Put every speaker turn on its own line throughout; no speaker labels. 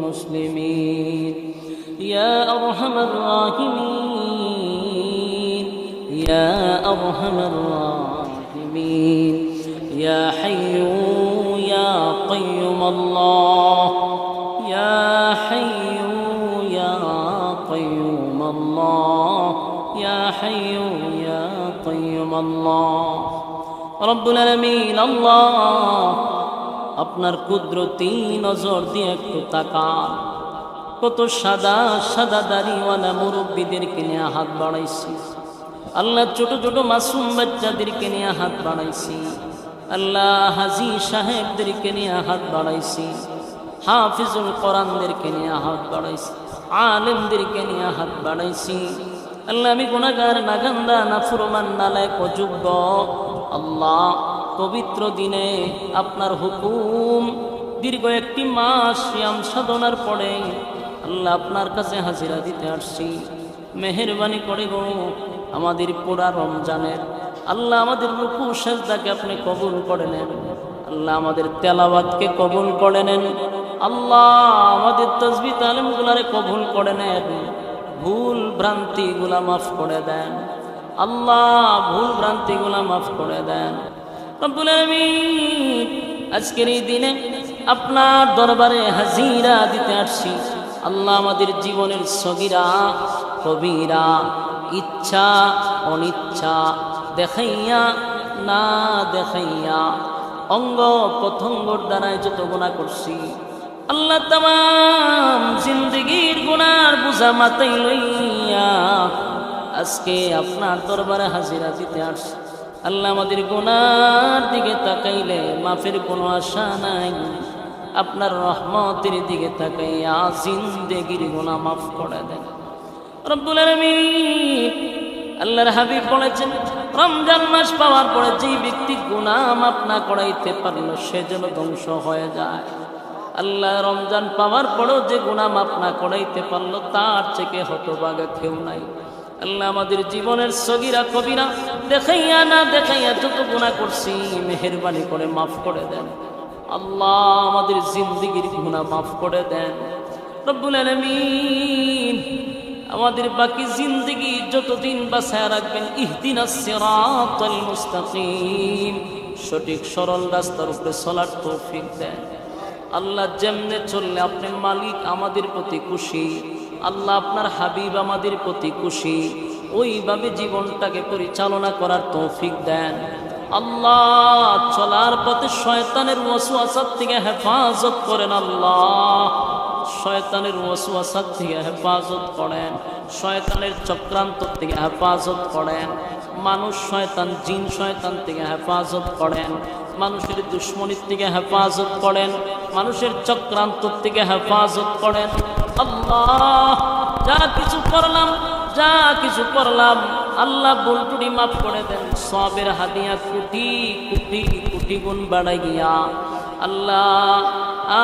المسلمين يا أرحم الراحمين يا أرحم الراحمين يا حي يا قيوم الله يا حي يا قيوم الله يا حي يا قيوم الله রব্বুল আলামিন আল্লাহ আপনার কুদরতি নজর দিয়ে একটু তাকান। কত সাদা সাদা দাড়িওয়ালা মুরব্বীদেরকে নিয়ে হাত বাড়াইছি আল্লাহ, ছোট ছোট মাসুম বাচ্চাদেরকে নিয়ে হাত বাড়াইছি আল্লাহ, হাজী সাহেবদেরকে নিয়ে হাত বাড়াইছি, হাফিজুল কোরআনদেরকে নিয়ে হাত বাড়াইছি, আলেমদেরকে নিয়ে হাত বাড়াইছি আল্লাহ। আমি গুনাহগার, নাগান্দা, নাফরমান, নালায়েক, অযোগ্য আল্লাহ। পবিত্র দিনে আপনার হুকুম দীর্ঘ একটি মাস সিয়াম সাধনার পরে আল্লাহ আপনার কাছে হাজিরা দিতে আসছি। মেহেরবানি করে গো আমাদের পুরা রমজানের আল্লাহ আমাদের রুকু সেজদাকে আপনি কবুল করে নেন আল্লাহ, আমাদের তেলাওয়াতকে কবুল করে নেন আল্লাহ, আমাদের তাসবিহ তালিমগুলারে কবুল করে নেন, ভুল ভ্রান্তিগুলা মাফ করে দেন আল্লাহ, ভুল ভ্রান্তিগুলা মাফ করে দেন রব্বুল আলামিন। আজকের এই দিনে আপনার দরবারে হাজিরা দিতে আসছি আল্লাহ। আমাদের জীবনের সগীরা কবিরা, ইচ্ছা অনিচ্ছা, দেখাইয়া না দেখাইয়া, অঙ্গ প্রত্যঙ্গর দ্বারায় যত গুনাহ করছি আল্লাহ, তামাম জিন্দেগীর গুনার বোঝা মাথায় লইয়া আজকে আপনার দরবারে হাজিরা দিতে আসছি আল্লাহ। আমাদের গুনার দিকে তাকাইলে মাফের কোনো আশা নাই, আপনার রহমতের দিকে তাকাইয়া জিন্দেগীর গুনাহ মাফ করে দেন রব্বুল আলামিন। আল্লাহর হাবিব বলেছেন রমজান মাস পাওয়ার পরে যেই ব্যক্তি গুনাহ মাফ না করাইতে পারল সে যেন ধ্বংস হয়ে যায়। আল্লাহ রমজান পাওয়ার পরেও যে গুনাহ মাফ না করাইতে পারল তার থেকে হতভাগা কেউ নাই আল্লাহ। আমাদের জীবনের সগীরা কবিরা দেখাইয়া না দেখাইয়া যত গুনাহ করছি মেহেরবানি করে মাফ করে দেন আল্লাহ, আমাদের জিন্দেগীর গুনাহ মাফ করে দেন রব্বুল আলামিন। আমাদের বাকি জিন্দেগি যতদিন বাঁচায় রাখবেন ইহদিনাস সিরাতাল মুস্তাকিম, সঠিক সরল রাস্তার উপরে চলার তৌফিক দেন আল্লাহ। যেমনে চললে আপনি মালিক আমাদের প্রতি খুশি আল্লাহ, আপনার হাবিব আমাদের প্রতি খুশি, ওইভাবে জীবনটাকে পরিচালনা করার তৌফিক দেন আল্লাহ। চলার পথে শয়তানের ওয়াসওয়াসার থেকে হেফাজত করেন আল্লাহ, শয়তানের ওয়াসওয়াসার থেকে হেফাজত করেন, শয়তানের চক্রান্ত থেকে হেফাজত করেন, মানুষ শয়তান জিন শয়তান থেকে হেফাজত করেন, মানুষের দুশ্মনীর থেকে হেফাজত করেন, মানুষের চক্রান্ত থেকে হেফাজত করেন আল্লাহ। যা কিছু করলাম আল্লাহ ভুল ত্রুটি মাফ করে দেন, সবের হাদিয়া কোটি কোটি কোটি গুণ বাড়াই গিয়া আল্লাহ।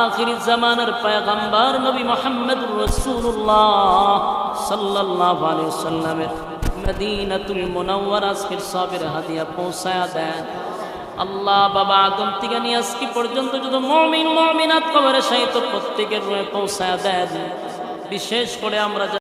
আখিরি জামানার পয়গম্বর নবী মুহাম্মদুর রাসূলুল্লাহ সাল্লাল্লাহু আলাইহি ওয়াসাল্লামের মদিনাতুল মুনাওয়ারা আজকের সবের হাদিয়া পৌঁছায়া দেন আল্লাহ। বাবা আদম থেকে নিয়ে আজকে পর্যন্ত যত মুমিন মুমিনাত কবরে শায়িত প্রত্যেকের রূহে পৌঁছায়া দেন। বিশেষ করে আমরা